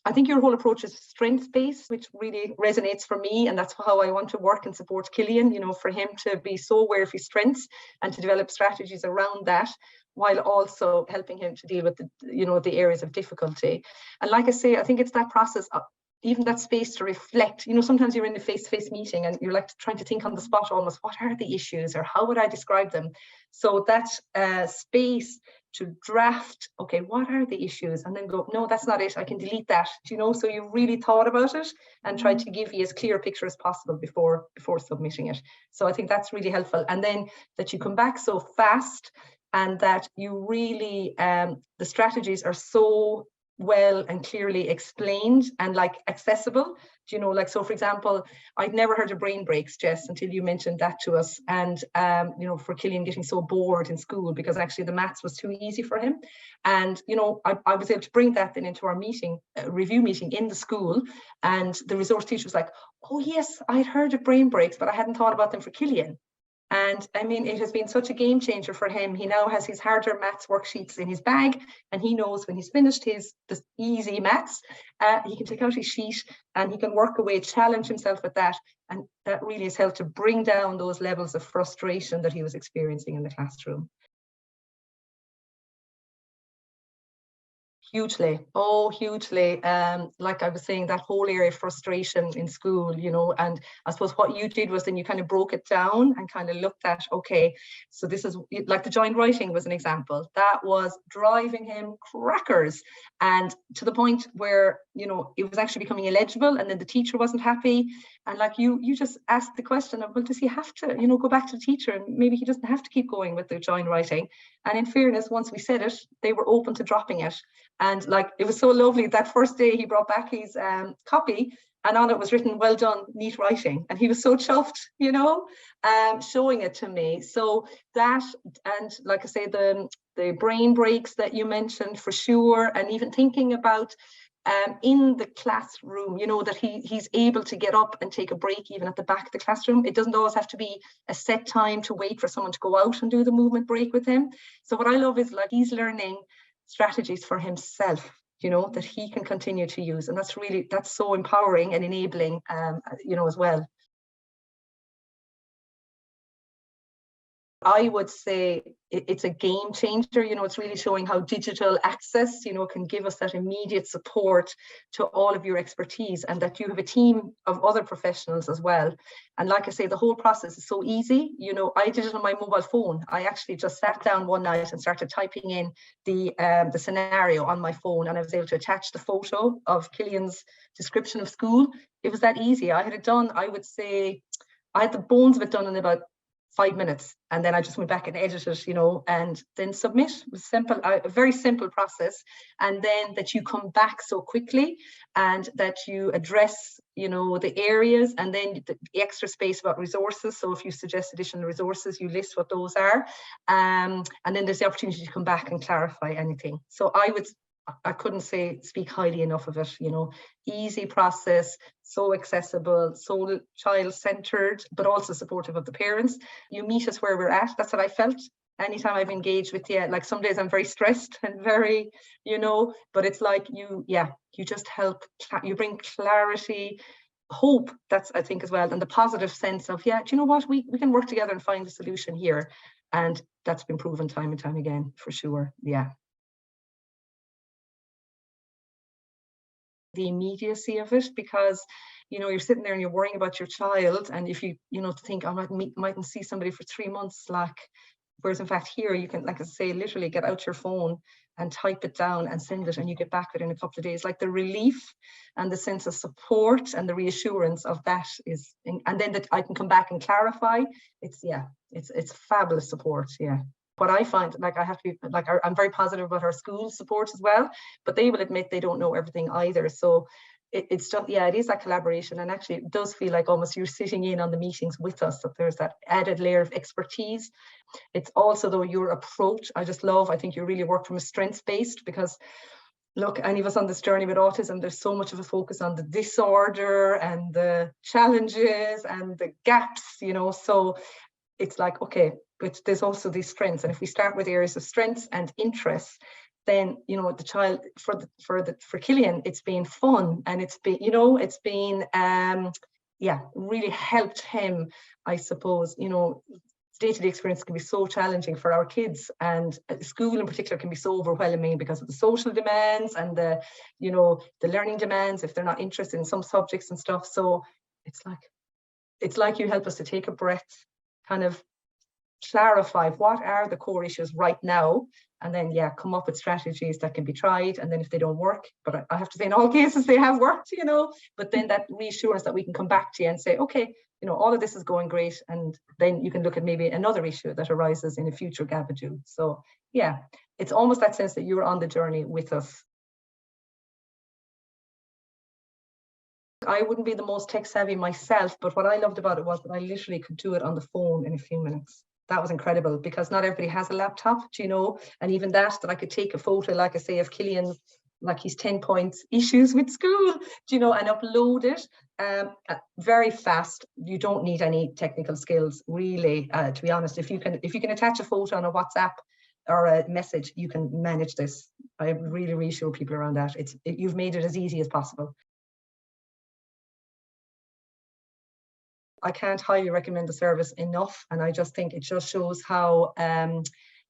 I think your whole approach is strengths-based, which really resonates for me, and that's how I want to work and support Killian, you know, for him to be so aware of his strengths and to develop strategies around that, while also helping him to deal with the, you know, the areas of difficulty. And like I say, I think it's that process of even that space to reflect. You know, sometimes you're in a face-to-face meeting and you're like trying to think on the spot almost, what are the issues or how would I describe them? So that space to draft, okay, what are the issues? And then go, no, that's not it. I can delete that. Do you know? So you really thought about it and tried to give you as clear a picture as possible before submitting it. So I think that's really helpful. And then that you come back so fast and that you really, the strategies are so well and clearly explained and like accessible. Do you know, like, so for example, I'd never heard of brain breaks, Jess, until you mentioned that to us. And you know, for Killian getting so bored in school because actually the maths was too easy for him. And you know, I was able to bring that then into our meeting, review meeting in the school, and the resource teacher was like, oh yes, I'd heard of brain breaks, but I hadn't thought about them for Killian. And I mean, it has been such a game changer for him. He now has his harder maths worksheets in his bag, and he knows when he's finished the easy maths, he can take out his sheet and he can work away, challenge himself with that. And that really has helped to bring down those levels of frustration that he was experiencing in the classroom. Hugely, oh, hugely. Like I was saying, that whole area of frustration in school, you know, and I suppose what you did was then you kind of broke it down and kind of looked at, okay, so this is like the joint writing was an example that was driving him crackers, and to the point where, you know, it was actually becoming illegible, and then the teacher wasn't happy. And like you just asked the question of, well, does he have to, you know, go back to the teacher, and maybe he doesn't have to keep going with the joint writing. And in fairness, once we said it, they were open to dropping it. And like, it was so lovely. That first day he brought back his copy, and on it was written, well done, neat writing. And he was so chuffed, you know, showing it to me. So that, and like I say, the brain breaks that you mentioned for sure, and even thinking about in the classroom, you know, that he's able to get up and take a break even at the back of the classroom. It doesn't always have to be a set time to wait for someone to go out and do the movement break with him. So what I love is like he's learning strategies for himself, you know, that he can continue to use. And that's so empowering and enabling, you know, as well. I would say it's a game changer. You know, it's really showing how digital access, you know, can give us that immediate support to all of your expertise, and that you have a team of other professionals as well. And like I say, the whole process is so easy. You know, I did it on my mobile phone. I actually just sat down one night and started typing in the scenario on my phone, and I was able to attach the photo of Killian's description of school. It was that easy. I had it done, I would say, I had the bones of it done in about 5 minutes, and then I just went back and edited, you know, and then submit. It was simple, a very simple process. And then that you come back so quickly, and that you address, you know, the areas, and then the extra space about resources. So if you suggest additional resources, you list what those are, and then there's the opportunity to come back and clarify anything. So I couldn't speak highly enough of it, you know, easy process, so accessible, so child-centered, but also supportive of the parents. You meet us where we're at. That's what I felt anytime I've engaged with you. Like some days I'm very stressed and very, you know, but it's like you just help, you bring clarity, hope, that's I think as well, and the positive sense of, yeah, do you know what, we can work together and find a solution here. And that's been proven time and time again, for sure. Yeah. The immediacy of it, because you know, you're sitting there and you're worrying about your child, and if you know, to think I mightn't see somebody for 3 months, like, whereas in fact here you can, like I say, literally get out your phone and type it down and send it, and you get back within a couple of days. Like the relief and the sense of support and the reassurance of that is, and then that I can come back and clarify, it's fabulous support. Yeah. What I find, like, I have to be, like, I'm very positive about our school support as well, but they will admit they don't know everything either. So it's just, yeah, it is that collaboration, and actually it does feel like almost you're sitting in on the meetings with us, that there's that added layer of expertise. It's also, though, your approach, I think you really work from a strengths-based, because look, any of us on this journey with autism, there's so much of a focus on the disorder and the challenges and the gaps, you know, so it's like, okay, but there's also these strengths. And if we start with areas of strengths and interests, then, you know, the child, for Killian, it's been fun, and it's been, you know, it's been yeah, really helped him, I suppose. You know, day-to-day experience can be so challenging for our kids, and school in particular can be so overwhelming because of the social demands and the, you know, the learning demands if they're not interested in some subjects and stuff. So it's like you help us to take a breath, kind of clarify what are the core issues right now, and then, yeah, come up with strategies that can be tried. And then if they don't work, but I have to say in all cases they have worked, you know, but then that reassurance that we can come back to you and say, okay, you know, all of this is going great, and then you can look at maybe another issue that arises in a future Gabadoo. So yeah, it's almost that sense that you're on the journey with us. I wouldn't be the most tech savvy myself, but what I loved about it was that I literally could do it on the phone in a few minutes. That was incredible, because not everybody has a laptop, you know, and even that I could take a photo, like I say, of Killian, like his 10 points issues with school, you know, and upload it very fast. You don't need any technical skills, really, to be honest. If you can attach a photo on a WhatsApp or a message, you can manage this. I really reassure people around that. You've made it as easy as possible. I can't highly recommend the service enough, and I just think it just shows how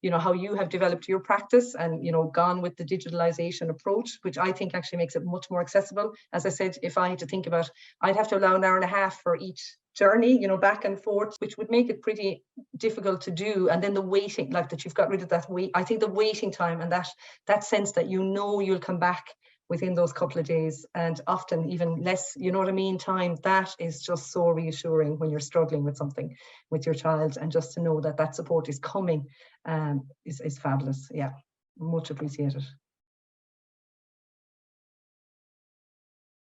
you know, how you have developed your practice and, you know, gone with the digitalization approach, which I think actually makes it much more accessible. As I said, if I had to think about, I'd have to allow an hour and a half for each journey, you know, back and forth, which would make it pretty difficult to do. And then the waiting, like that you've got rid of that wait. I think the waiting time and that sense that, you know, you'll come back within those couple of days, and often even less, you know what I mean, time, that is just so reassuring when you're struggling with something with your child, and just to know that that support is coming is fabulous. Yeah, much appreciated.